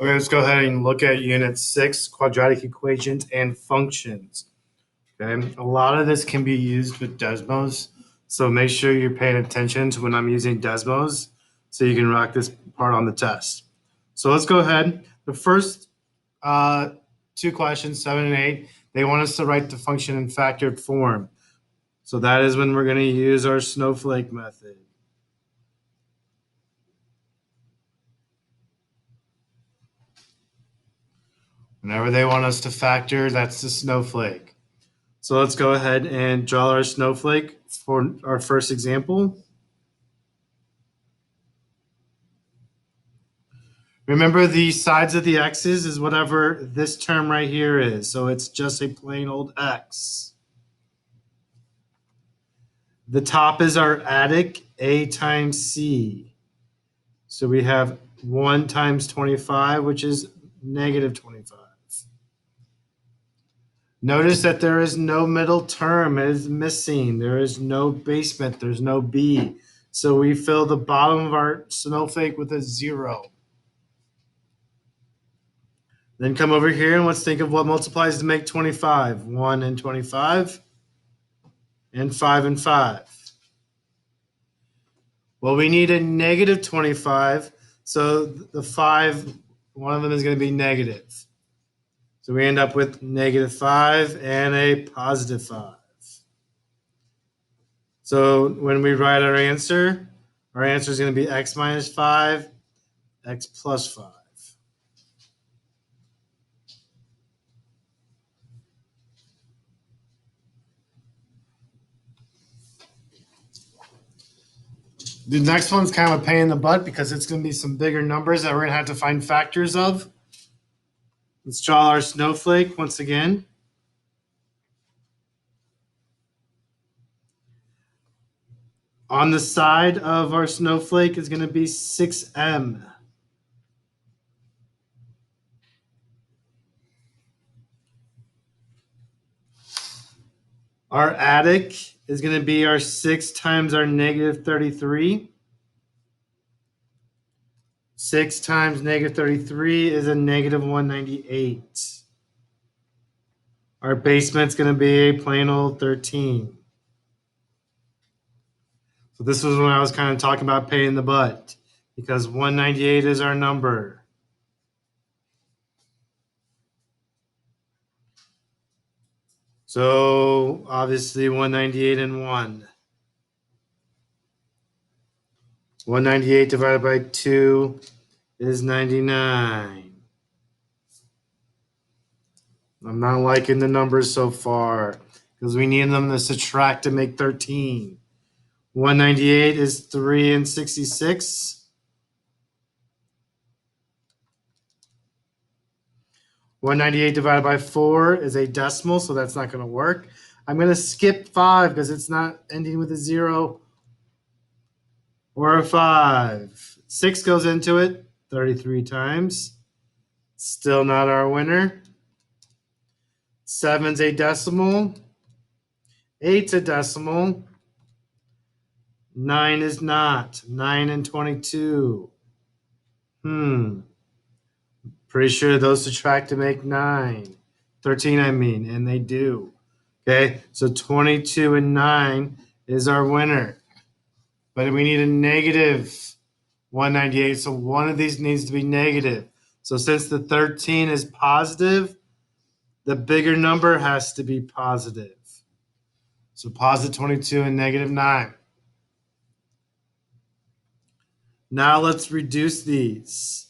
Okay, let's go ahead and look at Unit 6, quadratic equations and functions. Okay, a lot of this can be used with Desmos, so make sure you're paying attention to when I'm using Desmos so you can rock this part on the test. So let's go ahead. The first uh, two questions, 7 and 8, they want us to write the function in factored form. So that is when we're going to use our snowflake method. Whenever they want us to factor, that's the snowflake. So let's go ahead and draw our snowflake for our first example. Remember, the sides of the x's is whatever this term right here is. So it's just a plain old x. The top is our addic, a times c. So we have 1 times 25, which is negative 25. Notice that there is no middle term. It is missing. There is no basement. There's no b. So we fill the bottom of our snowflake with a 0. Then come over here and let's think of what multiplies to make 25. 1 and 25, and 5 and 5. Well, we need a negative 25, so the 5, one of them is going to be negative. So we end up with negative 5 and a positive 5. So when we write our answer is going to be x minus 5, x plus 5. The next one's kind of a pain in the butt because it's going to be some bigger numbers that we're going to have to find factors of. Let's draw our snowflake once again. On the side of our snowflake is going to be 6m. Our addic is going to be our 6 times our negative 33. 6 times negative 33 is a negative 198. Our basement's going to be a plain old 13. So this was when I was kind of talking about pain in the butt, because 198 is our number. So obviously 198 and 1. 198 divided by 2 is 99. I'm not liking the numbers so far because we need them to subtract to make 13. 198 is 3 and 66. 198 divided by 4 is a decimal, so that's not going to work. I'm going to skip 5 because it's not ending with a 0 or a 5. 6 goes into it 33 times. Still not our winner. 7's a decimal. 8's a decimal. 9 is not. 9 and 22. Pretty sure those subtract to make 9. 13, I mean, and they do. Okay, so 22 and 9 is our winner. But we need a negative 198, so one of these needs to be negative. So since the 13 is positive, the bigger number has to be positive. So positive 22 and negative 9. Now let's reduce these.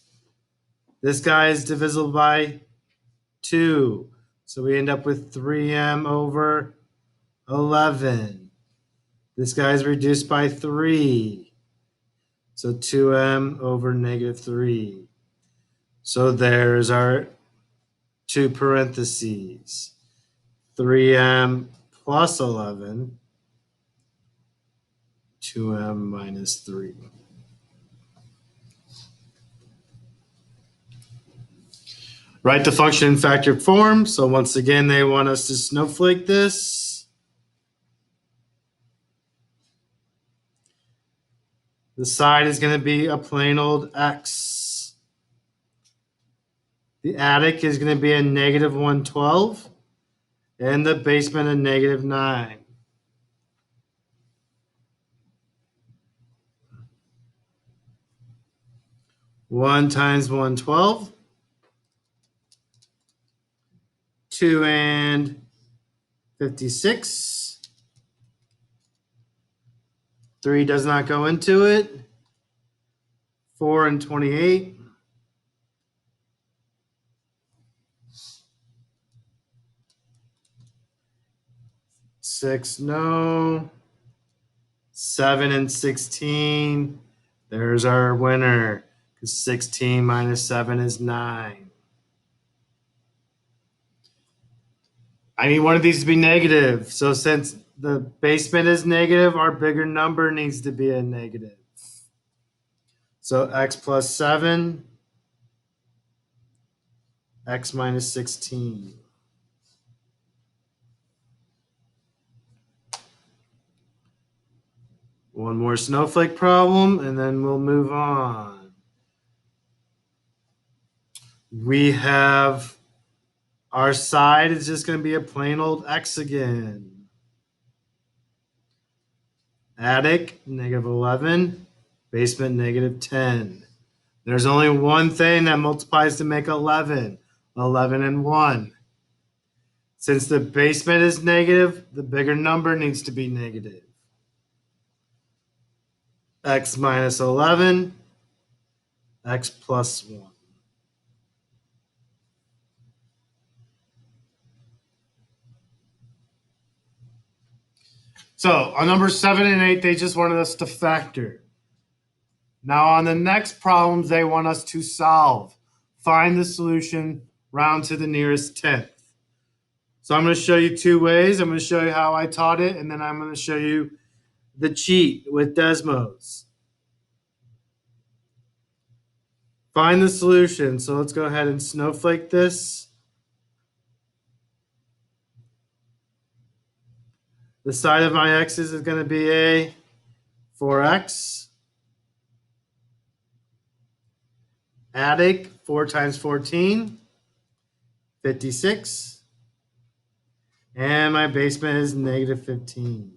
This guy is divisible by 2. So we end up with 3m over 11. This guy is reduced by 3. So 2m over negative 3. So there's our two parentheses. 3m plus 11, 2m minus 3. Write the function in factored form. So once again, they want us to snowflake this. The side is going to be a plain old x. The attic is going to be a negative 112 and the basement a negative 9. One times 112, 2 and 56. 3 does not go into it. 4 and 28. 6, no. 7 and 16. There's our winner. Because 16 minus 7 is 9. I need one of these to be negative. So since the basement is negative, our bigger number needs to be a negative. So x plus 7, x minus 16. One more snowflake problem, and then we'll move on. We have our side is just going to be a plain old x again. Attic, negative 11. Basement, negative 10. There's only one thing that multiplies to make 11. 11 and 1. Since the basement is negative, the bigger number needs to be negative. X minus 11, x plus 1. So on number 7 and 8, they just wanted us to factor. Now on the next problems, they want us to solve. Find the solution, round to the nearest tenth. So I'm going to show you two ways. I'm going to show you how I taught it, and then I'm going to show you the cheat with Desmos. Find the solution. So let's go ahead and snowflake this. The side of my x's is going to be a 4x. Attic, 4 times 14, 56. And my basement is negative 15.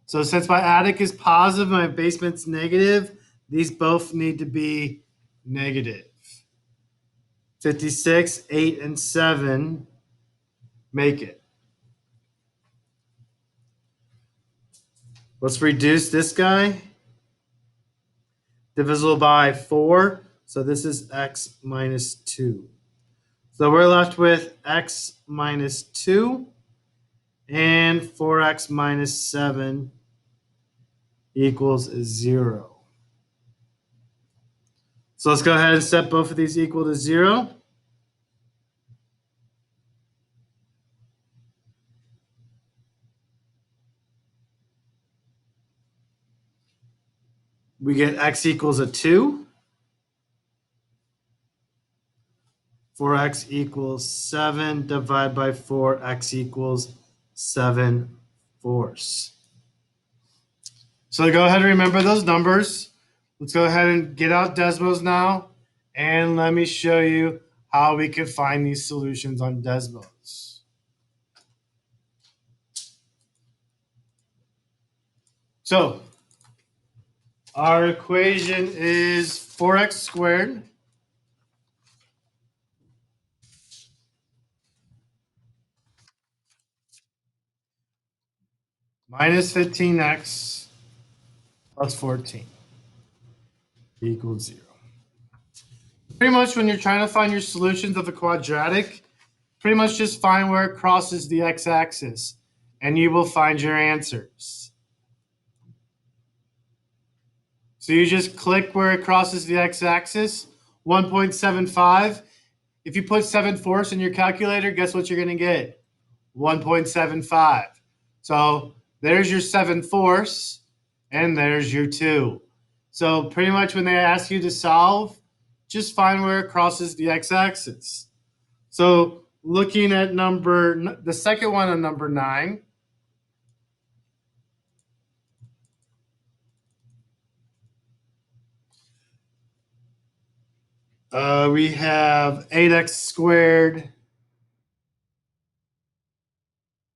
So since my attic is positive, my basement's negative, these both need to be negative. 56, 8, and 7 make it. Let's reduce this guy. Divisible by 4, so this is x minus 2. So we're left with x minus 2 and 4x minus 7 equals 0. So let's go ahead and set both of these equal to 0. We get x equals a 2. 4x equals 7 divided by 4, x equals 7/4. So go ahead and remember those numbers. Let's go ahead and get out Desmos now, and let me show you how we can find these solutions on Desmos. So our equation is 4x squared minus 15x plus 14 equals 0. Pretty much when you're trying to find your solutions of a quadratic, pretty much just find where it crosses the x-axis, and you will find your answers. So you just click where it crosses the x-axis, 1.75. If you put 7/4 in your calculator, guess what you're going to get? 1.75. So there's your 7/4, and there's your 2. So pretty much when they ask you to solve, just find where it crosses the x-axis. So looking at the second one on number 9, We have 8x squared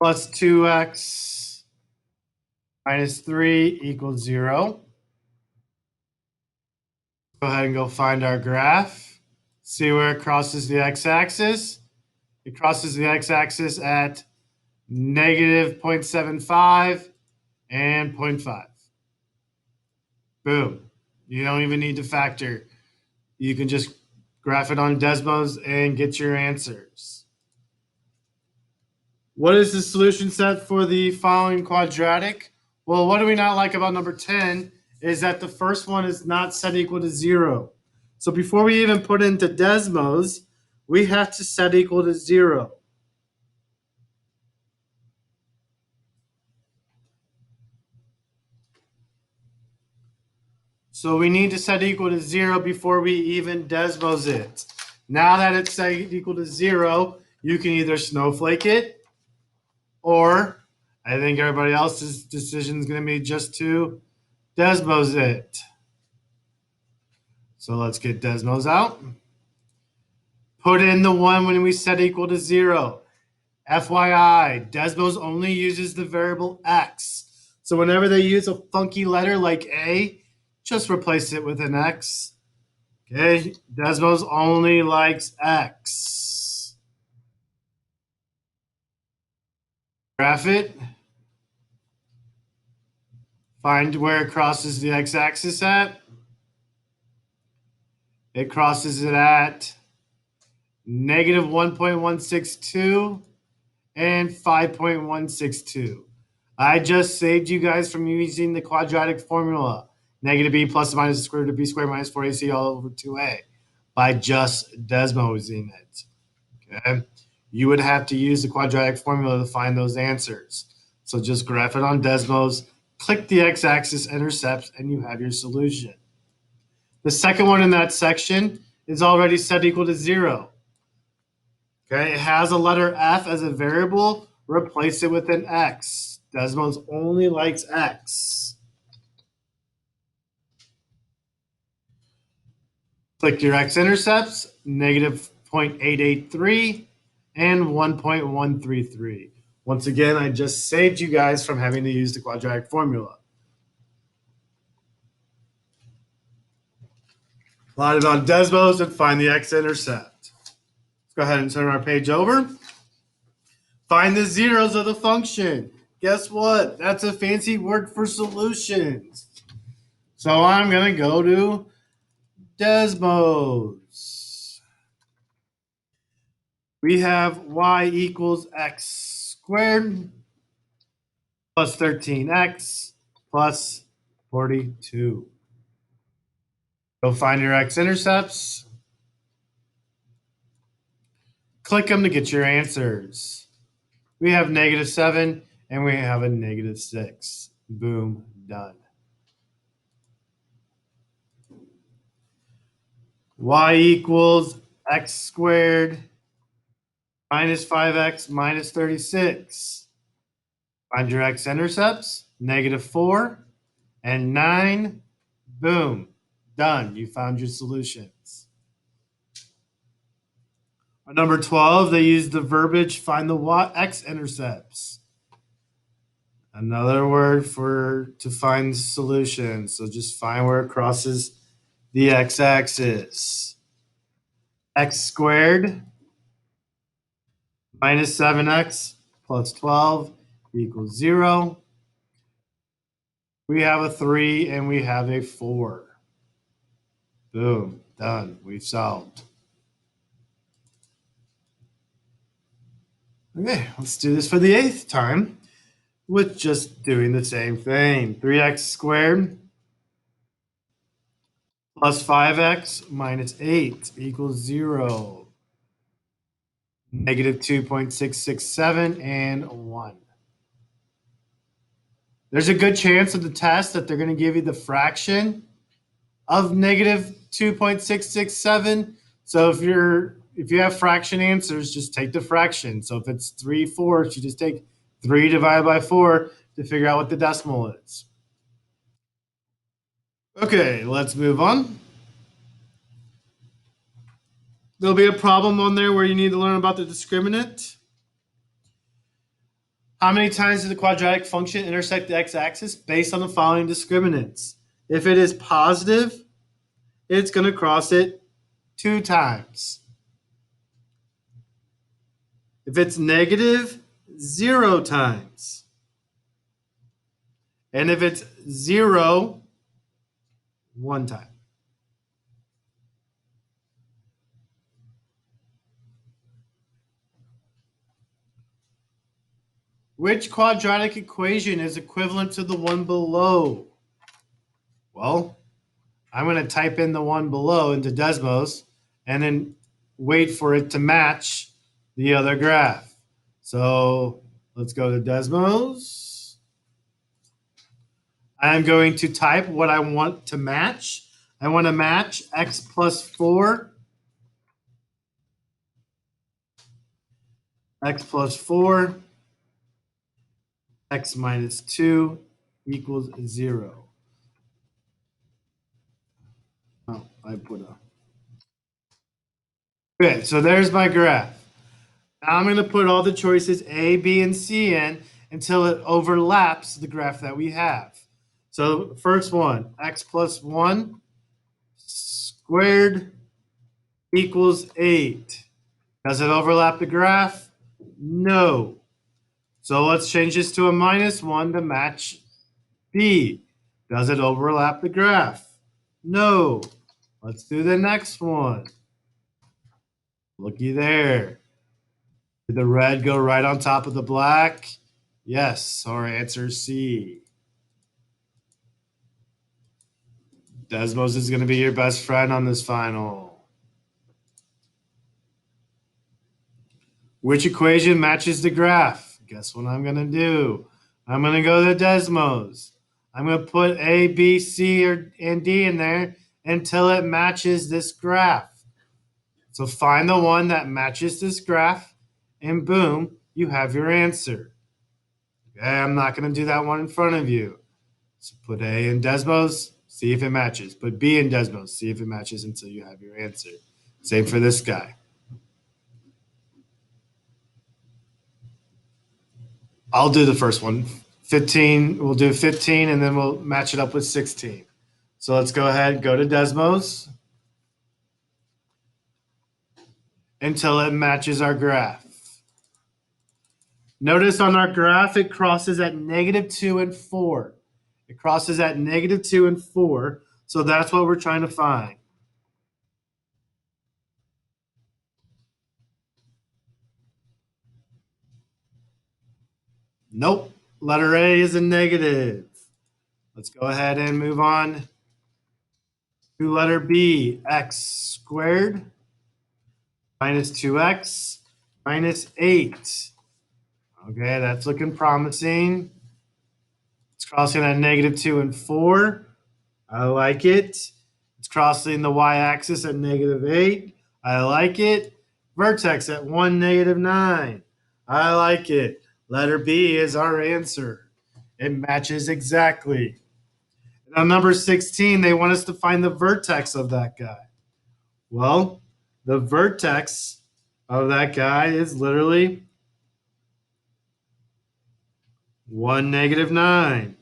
plus 2x minus 3 equals 0. Go ahead and go find our graph. See where it crosses the x-axis? It crosses the x-axis at negative 0.75 and 0.5. Boom. You don't even need to factor. You can just graph it on Desmos and get your answers. What is the solution set for the following quadratic? Well, what do we not like about number 10 is that the first one is not set equal to 0. So before we even put into Desmos, we have to set equal to 0. So we need to set equal to 0 before we even Desmos it. Now that it's set equal to 0, you can either snowflake it, or I think everybody else's decision is going to be just to Desmos it. So let's get Desmos out. Put in the 1 when we set equal to 0. FYI, Desmos only uses the variable x. So whenever they use a funky letter like A, just replace it with an x. Okay, Desmos only likes x. Graph it. Find where it crosses the x-axis at. It crosses it at negative 1.162 and 5.162. I just saved you guys from using the quadratic formula, negative b plus or minus the square root of b squared minus 4ac all over 2a, by just Desmosing it. Okay, you would have to use the quadratic formula to find those answers. So just graph it on Desmos, click the x-axis intercepts, and you have your solution. The second one in that section is already set equal to 0. Okay, it has a letter f as a variable. Replace it with an x. Desmos only likes x. Click your x-intercepts, negative 0.883 and 1.133. Once again, I just saved you guys from having to use the quadratic formula. Plot it on Desmos and find the x-intercept. Let's go ahead and turn our page over. Find the zeros of the function. Guess what? That's a fancy word for solutions. So I'm going to go to Desmos. We have y equals x squared plus 13x plus 42. Go find your x-intercepts. Click them to get your answers. We have negative 7 and we have a negative 6. Boom, done. Y equals x squared minus 5x minus 36. Find your x-intercepts, negative 4 and 9. Boom, done. You found your solutions. On number 12, they use the verbiage find the x-intercepts. Another word for to find solutions. So just find where it crosses the x-axis. X squared minus 7x plus 12 equals 0. We have a 3 and we have a 4. Boom, done. We've solved. Okay, let's do this for the 8th time with just doing the same thing. 3x squared plus 5x minus 8 equals 0. Negative 2.667 and 1. There's a good chance of the test that they're going to give you the fraction of negative 2.667. So if you have fraction answers, just take the fraction. So if it's 3/4, you just take 3 divided by 4 to figure out what the decimal is. Okay, let's move on. There'll be a problem on there where you need to learn about the discriminant. How many times does the quadratic function intersect the x-axis based on the following discriminants? If it is positive, it's going to cross it 2 times. If it's negative, 0 times. And if it's 0, 1 time. Which quadratic equation is equivalent to the one below? Well, I'm going to type in the one below into Desmos and then wait for it to match the other graph. So let's go to Desmos. I'm going to type what I want to match. I want to match x plus 4, x plus 4, x minus 2 equals 0. Oh, I put a. Okay, so there's my graph. Now I'm going to put all the choices A, B, and C in until it overlaps the graph that we have. So first one, x plus 1 squared equals 8. Does it overlap the graph? No. So let's change this to a minus 1 to match B. Does it overlap the graph? No. Let's do the next one. Looky there. Did the red go right on top of the black? Yes, our answer is C. Desmos is going to be your best friend on this final. Which equation matches the graph? Guess what I'm going to do? I'm going to go to Desmos. I'm going to put A, B, C, and D in there until it matches this graph. So find the one that matches this graph, and boom, you have your answer. Okay, I'm not going to do that one in front of you. So put A in Desmos, see if it matches. Put B in Desmos, see if it matches until you have your answer. Same for this guy. I'll do the first one. 15, we'll do 15 and then we'll match it up with 16. So let's go ahead and go to Desmos until it matches our graph. Notice on our graph, it crosses at -2 and 4. It crosses at -2 and 4. So that's what we're trying to find. Nope. Letter A is a negative. Let's go ahead and move on to letter B. X squared minus 2x minus 8. Okay, that's looking promising. It's crossing at -2 and 4. I like it. It's crossing the y-axis at -8. I like it. Vertex at 1, -9. I like it. Letter B is our answer. It matches exactly. And on number 16, they want us to find the vertex of that guy. Well, the vertex of that guy is literally 1, -9.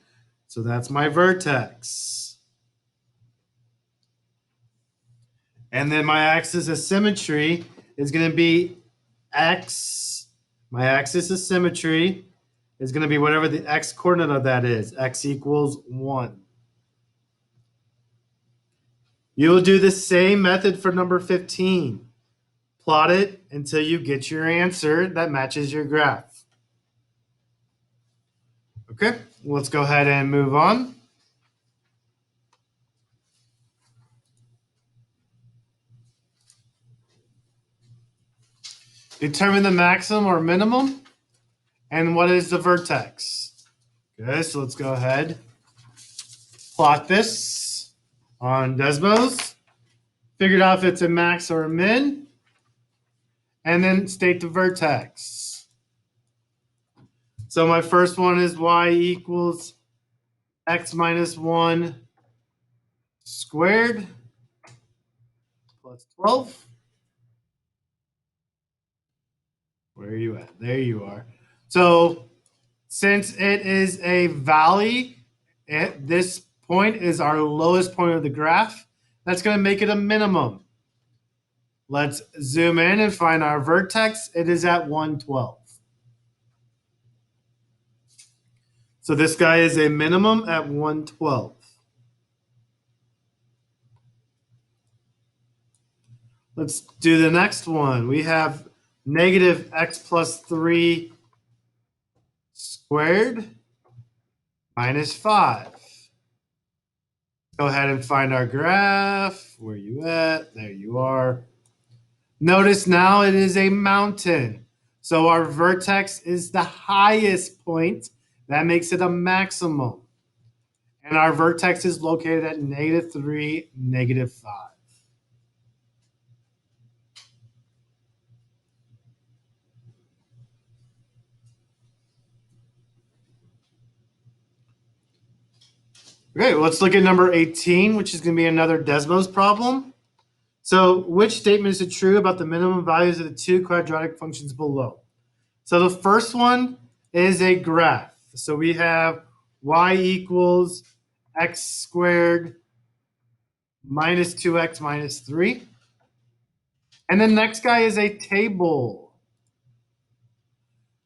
So that's my vertex. And then my axis of symmetry is going to be x. My axis of symmetry is going to be whatever the x coordinate of that is. X equals 1. You will do the same method for number 15. Plot it until you get your answer that matches your graph. Okay, let's go ahead and move on. Determine the maximum or minimum, and what is the vertex? Okay, so let's go ahead. Plot this on Desmos. Figured out if it's a max or a min, and then state the vertex. So my first one is y equals x minus 1 squared plus 12. at? There you are. So since it is a valley, this point is our lowest point of the graph. That's going to make it a minimum. Let's zoom in and find our vertex. It is at 112. So this guy is a minimum at 112. Let's do the next one. We have negative x plus 3 squared minus 5. Go ahead and find our graph. Where you at? There you are. Notice now it is a mountain. So our vertex is the highest point. That makes it a maximum. And our vertex is located at negative 3, negative 5. Okay, let's look at number 18, which is going to be another Desmos problem. So which statement is it true about the minimum values of the two quadratic functions below? So the first one is a graph. So we have y equals x squared minus 2x minus 3. And the next guy is a table.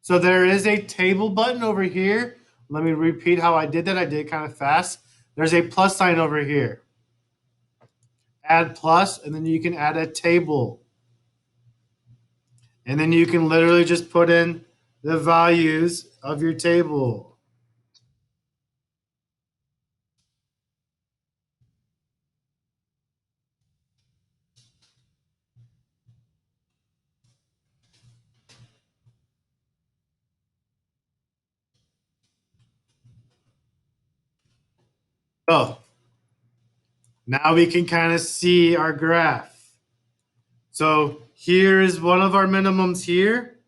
So there is a table button over here. Let me repeat how I did that. I did it kind of fast. There's a plus sign over here. Add plus, and then you can add a table. And then you can literally just put in the values of your table. So now we can kind of see our graph. So here is one of our minimums here.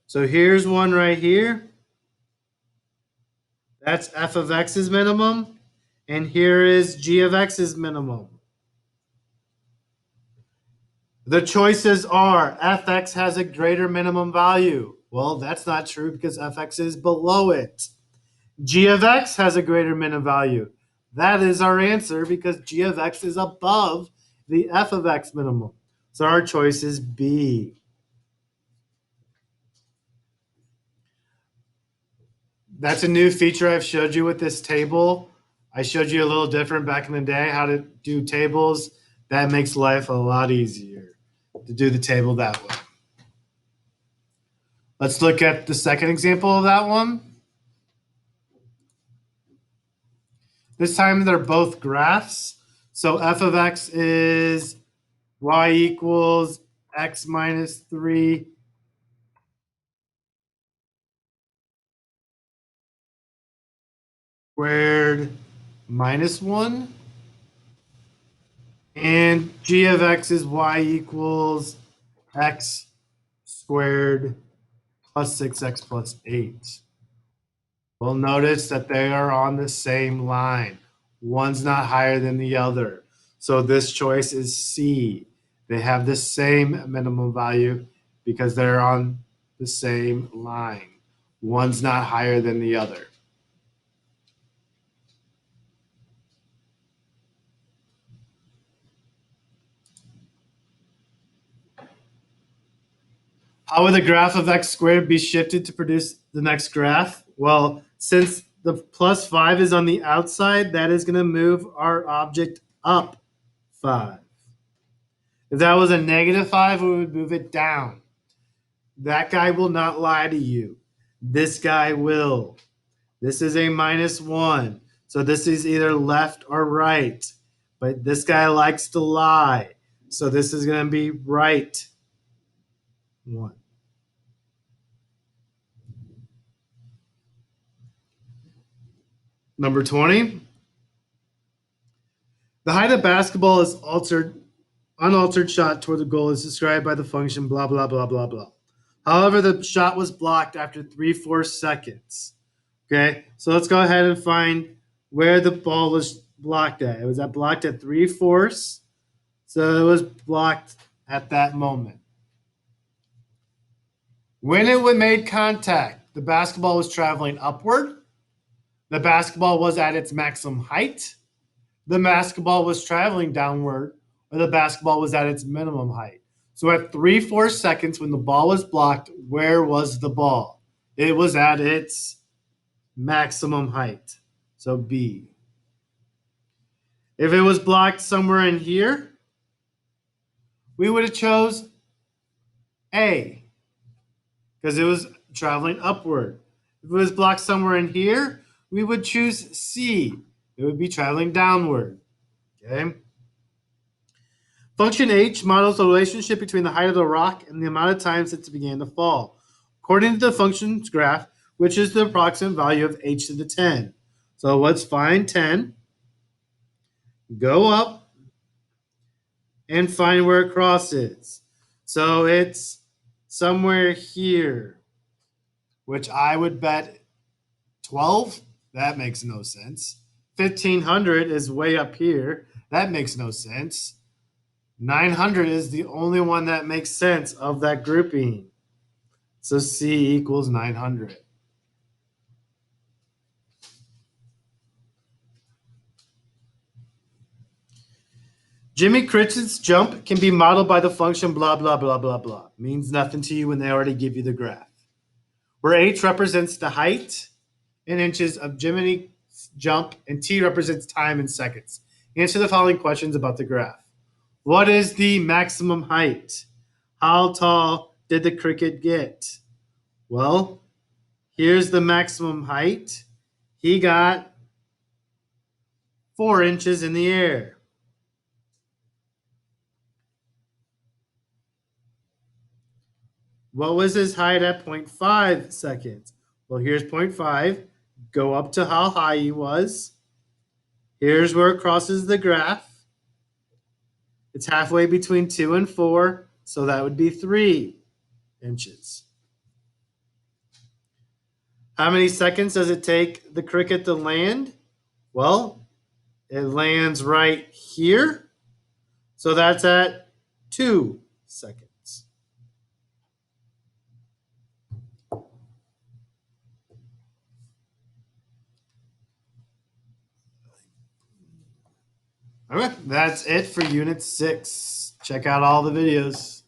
So here's one right here. That's f of x's minimum. And here is g of x's minimum. The choices are fx has a greater minimum value. Well, that's not true because fx is below it. G of x has a greater minimum value. That is our answer because g of x is above the f of x minimum. So our choice is B. That's a new feature I've showed you with this table. I showed you a little different back in the day how to do tables. That makes life a lot easier to do the table that way. Let's look at the second example of that one. This time they're both graphs. So f of x is y equals x minus 3 squared minus 1. And g of x is y equals x squared plus 6x plus 8. Well, notice that they are on the same line. One's not higher than the other. So this choice is C. They have the same minimum value because they're on the same line. One's not higher than the other. How would the graph of x squared be shifted to produce the next graph? Well, since the plus 5 is on the outside, that is going to move our object up 5. If that was a negative 5, we would move it down. That guy will not lie to you. This guy will. This is a minus 1. So this is either left or right. But this guy likes to lie. So this is going to be right 1. Number 20. The height of basketball is unaltered shot toward the goal is described by the function blah, blah, blah, blah, blah. However, the shot was blocked after 3/4 seconds. Okay, so let's go ahead and find where the ball was blocked at. It was blocked at 3/4. So it was blocked at that moment. When it made contact, the basketball was traveling upward. The basketball was at its maximum height. The basketball was traveling downward, or the basketball was at its minimum height. So at 3/4 seconds, when the ball was blocked, where was the ball? It was at its maximum height. So B. If it was blocked somewhere in here, we would have chose A because it was traveling upward. If it was blocked somewhere in here, we would choose C. It would be traveling downward. Okay. Function H models the relationship between the height of the rock and the amount of time since it began to fall, according to the function's graph, which is the approximate value of h to the 10. So let's find 10, go up, and find where it crosses. So it's somewhere here, which I would bet 12. That makes no sense. 1500 is way up here. That makes no sense. 900 is the only one that makes sense of that grouping. So C equals 900. Jimmy Critch's jump can be modeled by the function blah, blah, blah, blah, blah. Means nothing to you when they already give you the graph. Where H represents the height in inches of Jimmy's jump and T represents time in seconds. Answer the following questions about the graph. What is the maximum height? How tall did the cricket get? Well, here's the maximum height. He got 4 inches in the air. What was his height at 0.5 seconds? Well, here's 0.5. Go up to how high he was. Here's where it crosses the graph. It's halfway between 2 and 4, so that would be 3 inches. How many seconds does it take the cricket to land? Well, it lands right here, so that's at 2 seconds. All right, that's it for Unit 6. Check out all the videos.